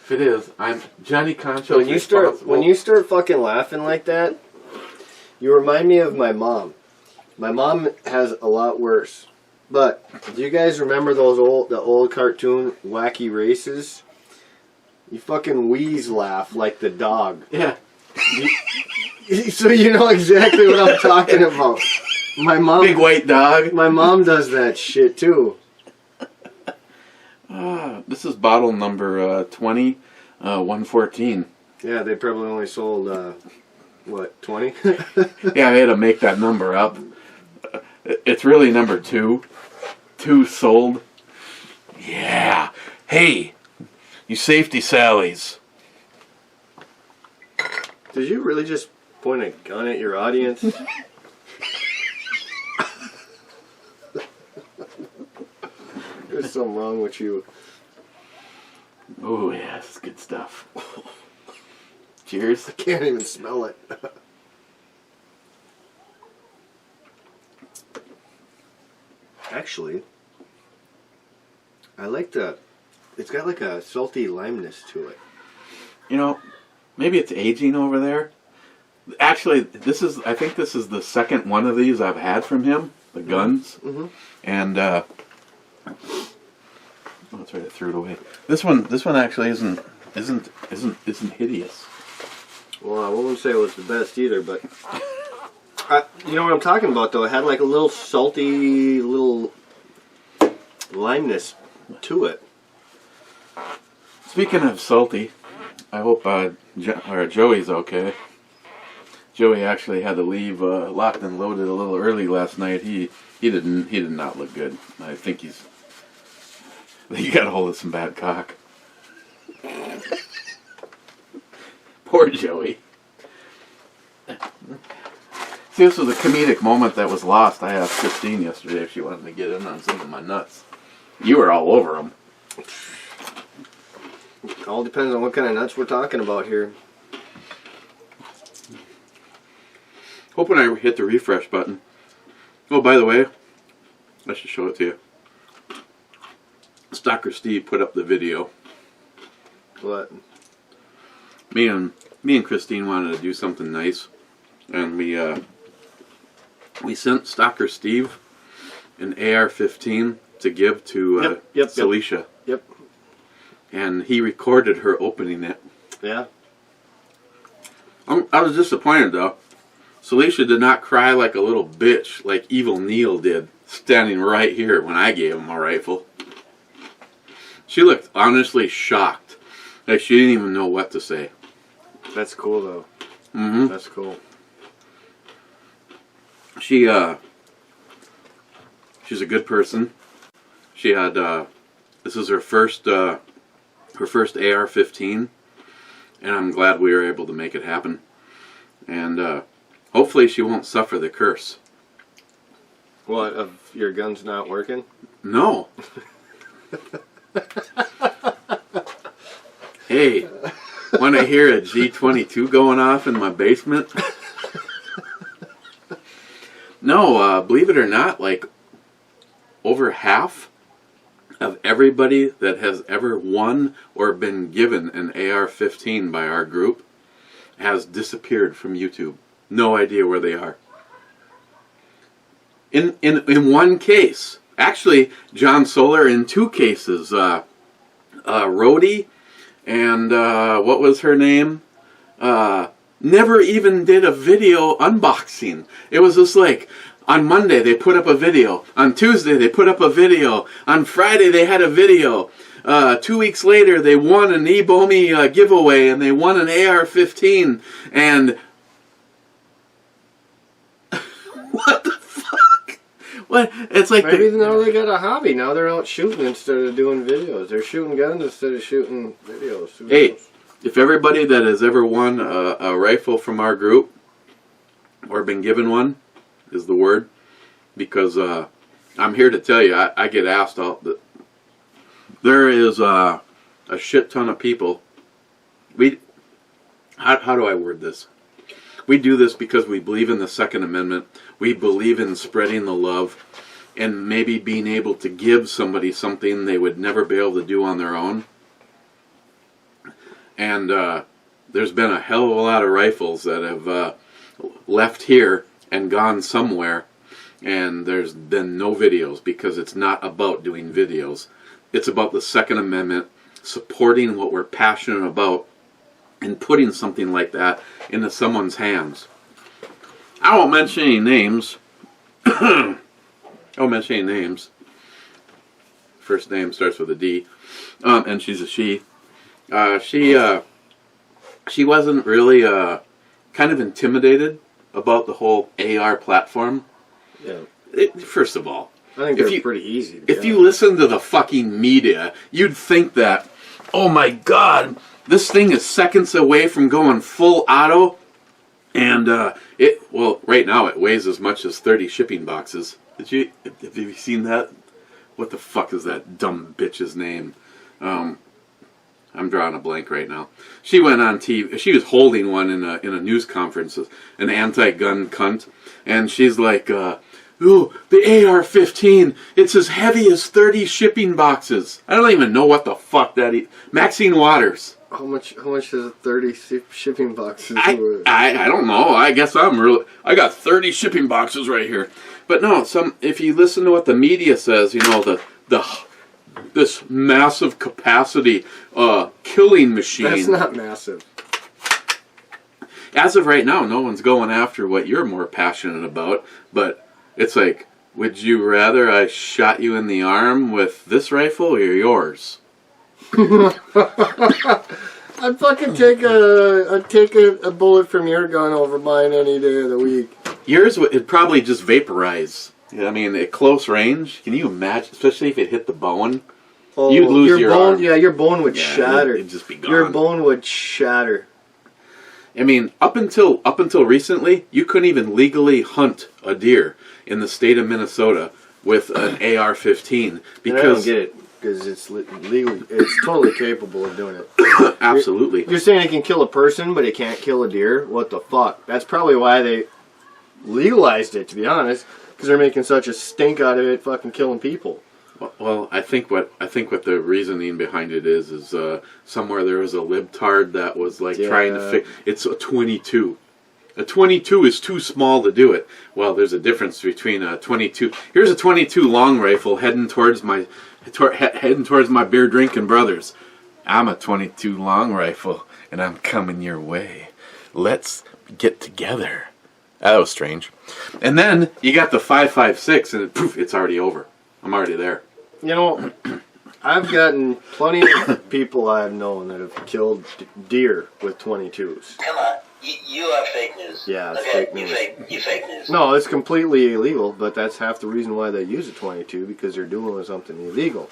if it is, I'm Johnny Concho. When you start fucking laughing like that, you remind me of my mom. My mom has a lot worse. But do you guys remember the old cartoon Wacky Races? You fucking wheeze laugh like the dog. Yeah. So you know exactly what I'm talking about. My mom, Big white dog. my mom does that shit too. This is bottle number 114. Yeah, they probably only sold what, 20? Yeah, they had to make that number up. It's really number 2. 2 sold. Yeah. Hey, you safety Sallies. Did you really just point a gun at your audience? There's something wrong with you. Oh yeah, this is good stuff. Cheers. Can't even smell it. Actually, I like it's got like a salty limeness to it. You know, maybe it's aging over there. Actually, I think this is the second one of these I've had from him, the guns. Mm-hmm. And oh, that's right, I threw it away. This one actually isn't hideous. Well, I wouldn't say it was the best either, but you know what I'm talking about though. It had like a little salty, little limeness to it. Speaking of salty, I hope Joey's okay. Joey actually had to leave locked and loaded a little early last night. He did not look good. I think he got a hold of some bad cock. Poor Joey. See, this was a comedic moment that was lost. I asked Christine yesterday if she wanted to get in on some of my nuts. You were all over them. All depends on what kind of nuts we're talking about here. Hoping I hit the refresh button. Oh, by the way, I should show it to you. Stalker Steve put up the video. What? Me and Christine wanted to do something nice, and we sent Stalker Steve an AR-15 to give to Celicia. Yep. And he recorded her opening it. Yeah. I was disappointed though. Celicia did not cry like a little bitch like Evil Neil did, standing right here when I gave him a rifle. She looked honestly shocked. Like she didn't even know what to say. That's cool though. Mm-hmm. That's cool. She's a good person. She had this is her first AR-15, and I'm glad we were able to make it happen. And hopefully she won't suffer the curse. What, of your guns not working? No. Hey, want to hear a G22 going off in my basement? No, believe it or not, like over half of everybody that has ever won or been given an AR-15 by our group has disappeared from YouTube. No idea where they are. In one case, actually, John Solar in 2 cases, Rhodey and what was her name? Never even did a video unboxing. It was just like, on Monday they put up a video. On Tuesday they put up a video. On Friday they had a video. 2 weeks later they won an ebomey giveaway and they won an AR-15. And what the fuck? What? It's like maybe now they got a hobby. Now they're out shooting instead of doing videos. They're shooting guns instead of shooting videos. Hey, if everybody that has ever won a rifle from our group or been given one is the word, because I'm here to tell you, I get asked all that. There is a shit ton of people. How do I word this? We do this because we believe in the Second Amendment. We believe in spreading the love and maybe being able to give somebody something they would never be able to do on their own. And there's been a hell of a lot of rifles that have left here and gone somewhere, and there's been no videos because it's not about doing videos. It's about the Second Amendment, supporting what we're passionate about and putting something like that into someone's hands. I won't mention any names. I won't mention any names. First name starts with a D, and she's a she. She wasn't really kind of intimidated about the whole AR platform. Yeah. First of all, I think they're pretty easy. If you listen to the fucking media, you'd think that, oh my god, this thing is seconds away from going full auto, and well, right now it weighs as much as 30 shipping boxes. Have you seen that? What the fuck is that dumb bitch's name? I'm drawing a blank right now. She went on TV. She was holding one in a news conference, an anti-gun cunt, and she's like, "Ooh, the AR-15. It's as heavy as 30 shipping boxes." I don't even know what the fuck that is. Maxine Waters. How much is 30 shipping boxes? I don't know. I guess I got 30 shipping boxes right here. But no, if you listen to what the media says, you know, this massive capacity killing machine. That's not massive. As of right now, no one's going after what you're more passionate about, but it's like, would you rather I shot you in the arm with this rifle or yours? I'd fucking take a bullet from your gun over mine any day of the week. Yours would probably just vaporize. I mean, at close range, can you imagine? Especially if it hit the bone, you'd lose your bone. arm. Yeah, your bone would shatter. It'd just be gone. Your bone would shatter. I mean, up until recently, you couldn't even legally hunt a deer in the state of Minnesota with an AR-15 because I don't get it. Because it's legal, it's totally capable of doing it. Absolutely. You're saying it can kill a person, but it can't kill a deer? What the fuck? That's probably why they legalized it, to be honest. Because they're making such a stink out of it, fucking killing people. Well, I think what the reasoning behind it is somewhere there was a libtard that was like trying to fix. It's a 22. A 22 is too small to do it. Well, there's a difference between a 22. Here's a 22 long rifle heading towards my beer drinking brothers. I'm a 22 long rifle, and I'm coming your way. Let's get together. That was strange. And then you got the 5.56, and poof, it's already over. I'm already there. You know, I've gotten plenty of people I've known that have killed deer with 22s. Come on, you are fake news. Yeah, it's okay, fake news. You fake news. No, it's completely illegal, but that's half the reason why they use a 22, because they're doing something illegal.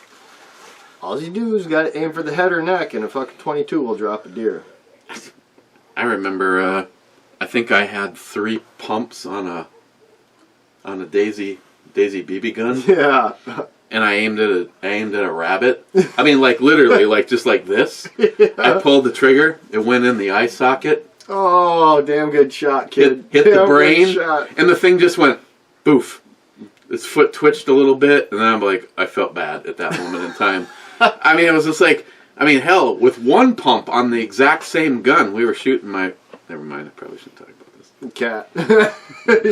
All you do is got to aim for the head or neck, and a fucking 22 will drop a deer. I remember, I think I had 3 pumps on a Daisy BB gun. Yeah. And I aimed at a rabbit. I mean, like literally, like just like this. Yeah. I pulled the trigger. It went in the eye socket. Oh, damn good shot, kid. Hit the brain, and the thing just went boof. Its foot twitched a little bit, and then I'm like, I felt bad at that moment in time. I mean, it was just like, I mean, hell, with 1 pump on the exact same gun, we were shooting my. Never mind. I probably shouldn't talk about this. Cat.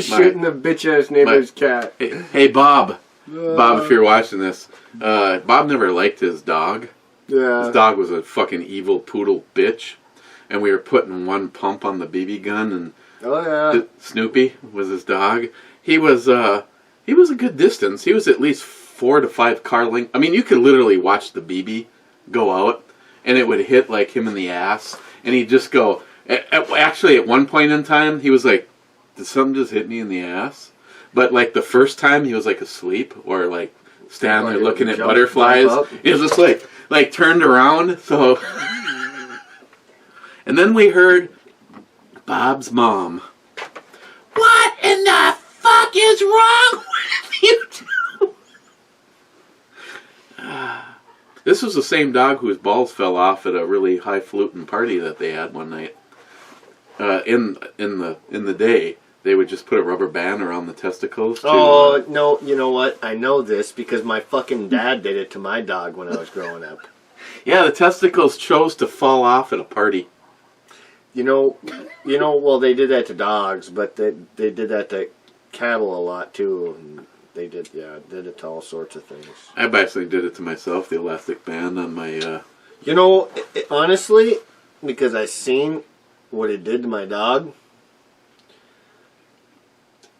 Shooting the bitch-ass neighbor's cat. Hey, Bob. Bob, if you're watching this, Bob never liked his dog. Yeah. His dog was a fucking evil poodle bitch, and we were putting 1 pump on the BB gun, and Snoopy was his dog. He was a good distance. He was at least 4 to 5 car length. I mean, you could literally watch the BB go out, and it would hit like him in the ass, and he'd just go. Actually, at one point in time, he was like, "Did something just hit me in the ass?" But like the first time, he was like asleep or like standing there looking at butterflies. He was just like turned around. So, and then we heard Bob's mom. What in the fuck is wrong with you two? This was the same dog whose balls fell off at a really highfalutin party that they had one night. In the day, they would just put a rubber band around the testicles. Oh, no, you know what? I know this because my fucking dad did it to my dog when I was growing up. Yeah, the testicles chose to fall off at a party. You know, well, they did that to dogs, but they did that to cattle a lot, too. And they did it to all sorts of things. I basically did it to myself, the elastic band on my You know, honestly, because I seen what it did to my dog.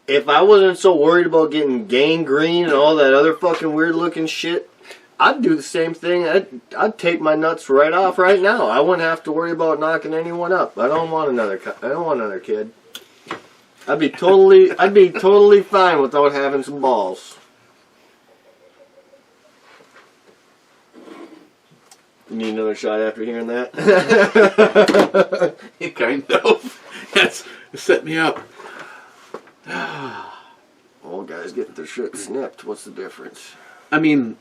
If I wasn't so worried about getting gangrene and all that other fucking weird looking shit, I'd do the same thing. I'd take my nuts right off right now. I wouldn't have to worry about knocking anyone up. I don't want another kid. I'd be totally fine without having some balls. You need another shot after hearing that? You kind of. That's set me up. Old guys getting their shit snipped. What's the difference? I mean,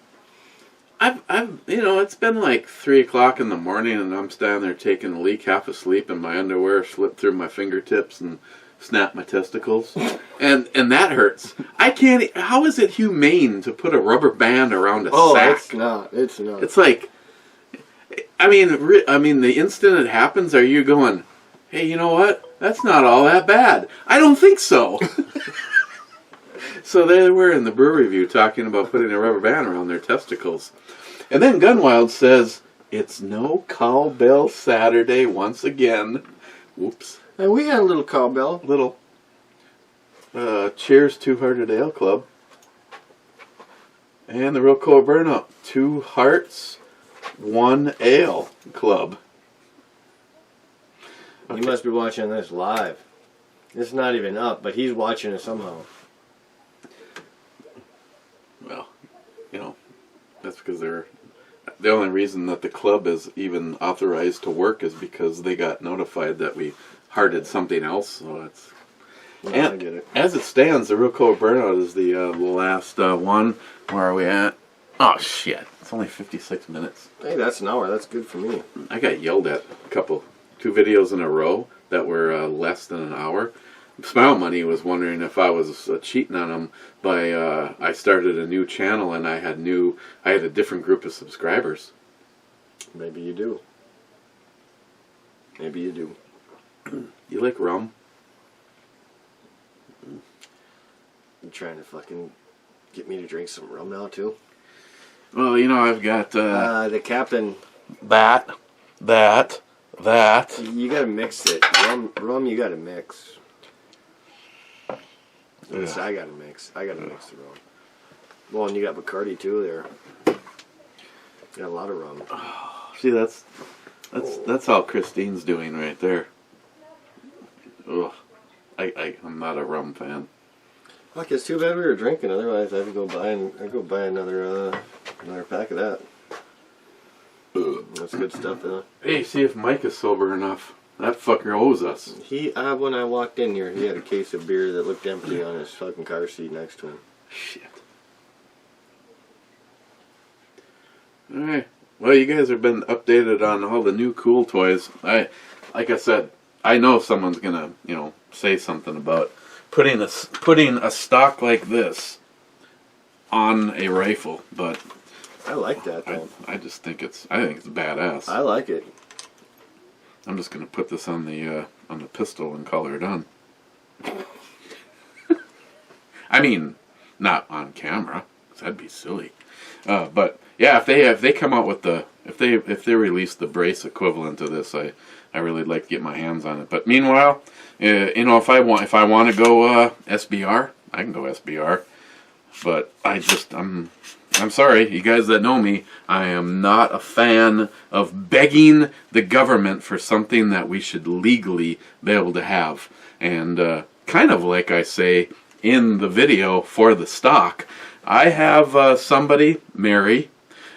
I've it's been like 3 o'clock in the morning, and I'm standing there taking a leak, half asleep, and my underwear slipped through my fingertips and snapped my testicles, and that hurts. I can't. How is it humane to put a rubber band around a sack? It's not. It's not. It's like, I mean, the instant it happens, are you going, hey, you know what? That's not all that bad. I don't think so. So they were in the brew review talking about putting a rubber band around their testicles. And then Gunwild says, it's no cowbell Saturday once again. Whoops. And we had a little cowbell. Little. Cheers, 200 Ale Club. And the Real Cold Burnout, 2 Hearts, 1 Ale Club. Okay. You must be watching this live. It's not even up, but he's watching it somehow. Well, that's because they're... The only reason that the club is even authorized to work is because they got notified that we hearted something else, so it's... Yeah, I get it. As it stands, the Real Cold Burnout is the last one. Where are we at? Oh, shit. It's only 56 minutes. Hey, that's an hour. That's good for me. I got yelled at 2 videos in a row that were less than an hour. Smile Money was wondering if I was cheating on them by I started a new channel and I had a different group of subscribers. Maybe you do. Maybe you do. You like rum? You trying to fucking get me to drink some rum now too? Well, I've got the captain. that. You gotta mix it. Rum you gotta mix. Yes, I gotta mix. I gotta mix the rum. Well, and you got Bacardi too there. You got a lot of rum. See, that's how Christine's doing right there. Ugh. I'm not a rum fan. Fuck, it's too bad we were drinking. Otherwise, I'd go buy another pack of that. That's good stuff, though. Hey, see if Mike is sober enough. That fucker owes us. When I walked in here, he had a case of beer that looked empty on his fucking car seat next to him. Shit. Alright. Well, you guys have been updated on all the new cool toys. Like I said, I know someone's gonna, say something about putting a stock like this on a rifle, but I like that though. I just think it's badass. I like it. I'm just gonna put this on the pistol and call her done. I mean, not on camera, 'cause that'd be silly. But yeah, if they come out with if they release the brace equivalent to this, I really like to get my hands on it. But meanwhile, if I want to go SBR, I can go SBR. But I'm sorry, you guys that know me, I am not a fan of begging the government for something that we should legally be able to have. And kind of like I say in the video for the stock, I have somebody, Mary,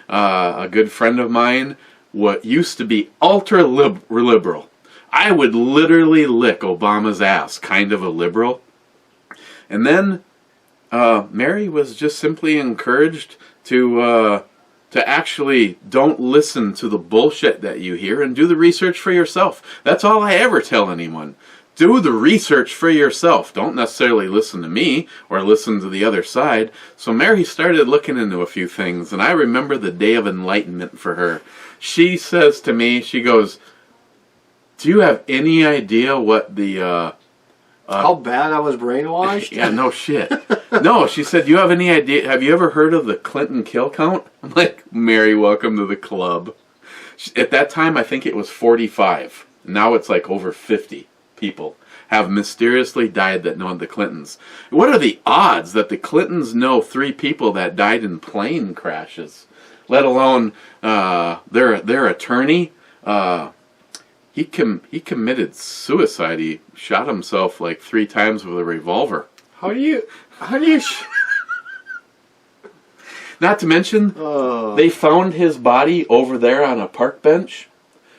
a good friend of mine, what used to be ultra-liberal. I would literally lick Obama's ass, kind of a liberal. And then Mary was just simply encouraged to actually don't listen to the bullshit that you hear and do the research for yourself. That's all I ever tell anyone. Do the research for yourself. Don't necessarily listen to me or listen to the other side. So Mary started looking into a few things, and I remember the day of enlightenment for her. She says to me, she goes, do you have any idea what the... how bad I was brainwashed? Yeah, no shit. No, she said, do you have any idea, have you ever heard of the Clinton kill count? I'm like, Mary, welcome to the club. At that time, I think it was 45. Now it's like over 50 people have mysteriously died that know the Clintons. What are the odds that the Clintons know 3 people that died in plane crashes? Let alone their attorney. He committed suicide. He shot himself like 3 times with a revolver. How do you? Not to mention, they found his body over there on a park bench.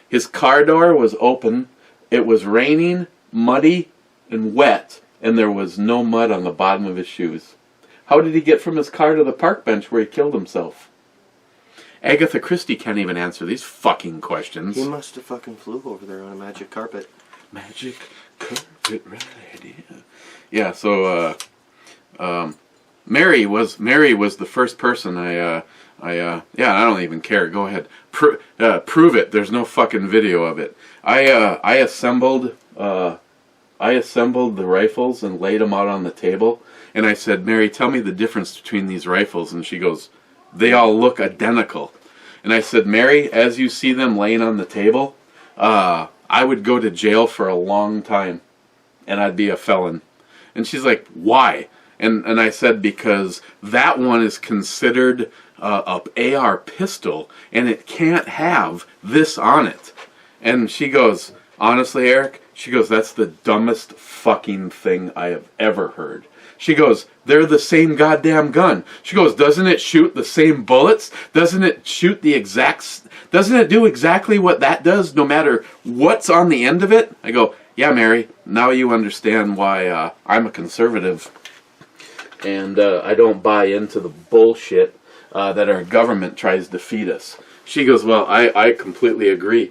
His car door was open. It was raining, muddy, and wet, and there was no mud on the bottom of his shoes. How did he get from his car to the park bench where he killed himself? Agatha Christie can't even answer these fucking questions. He must have fucking flew over there on a magic carpet. Magic carpet ride, yeah. Yeah, so Mary was the first person I don't even care. Go ahead, prove it. There's no fucking video of it. I assembled the rifles and laid them out on the table, and I said, Mary, tell me the difference between these rifles, and she goes, they all look identical. And I said, Mary, as you see them laying on the table, I would go to jail for a long time, and I'd be a felon. And she's like, why? And I said, because that one is considered a AR pistol, and it can't have this on it. And she goes, honestly, Eric, she goes, that's the dumbest fucking thing I have ever heard. She goes, they're the same goddamn gun. She goes, doesn't it shoot the same bullets? Doesn't it shoot the exact... Doesn't it do exactly what that does, no matter what's on the end of it? I go, yeah, Mary, now you understand why I'm a conservative. And I don't buy into the bullshit that our government tries to feed us. She goes, well, I completely agree.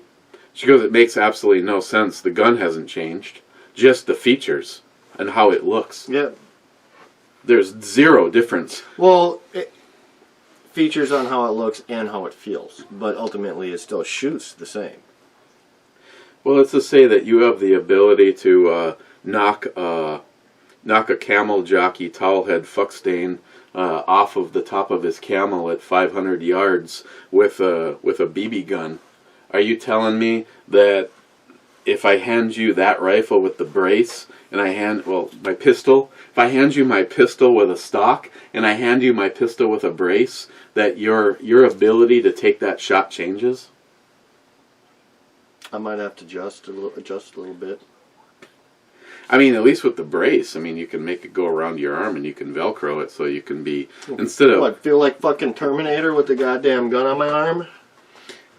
She goes, it makes absolutely no sense. The gun hasn't changed. Just the features and how it looks. Yeah. There's zero difference. Well, features on how it looks and how it feels, but ultimately it still shoots the same. Well, let's just say that you have the ability to knock a camel jockey towelhead fuckstain off of the top of his camel at 500 yards with a BB gun. Are you telling me that if I hand you that rifle with the brace and my pistol, if I hand you my pistol with a stock and I hand you my pistol with a brace, that your ability to take that shot changes? I might have to adjust a little bit. I mean, at least with the brace, I mean, you can make it go around your arm and you can Velcro it so you can be, instead of... What, feel like fucking Terminator with the goddamn gun on my arm?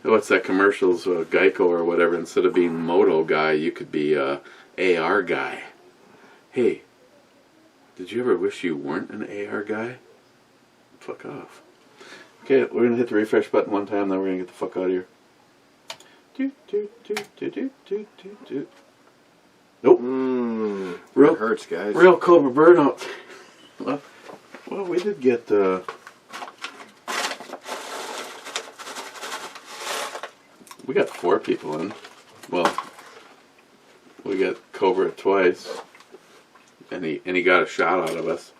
What's that commercials, Geico or whatever, instead of being Moto guy, you could be AR guy. Hey, did you ever wish you weren't an AR guy? Fuck off. Okay, we're going to hit the refresh button one time, then we're going to get the fuck out of here. Nope. Real hurts, guys. Real Cobra burnout. Well, we did get... we got 4 people in. Well, we got Cobra twice, and he got a shot out of us.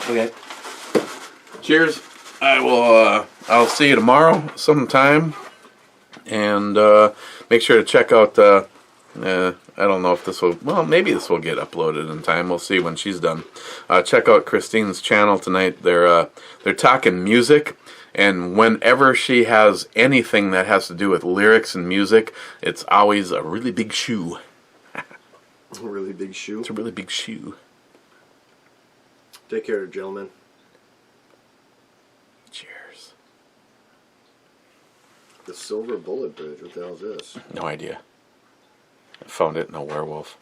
Okay. Cheers. I'll see you tomorrow sometime, and make sure to check out. I don't know if this will. Well, maybe this will get uploaded in time. We'll see when she's done. Check out Christine's channel tonight. They're talking music, and whenever she has anything that has to do with lyrics and music, it's always a really big shoe. A really big shoe. It's a really big shoe. Take care, gentlemen. Cheers. The Silver Bullet Bridge. What the hell is this? No idea. I found it in a werewolf.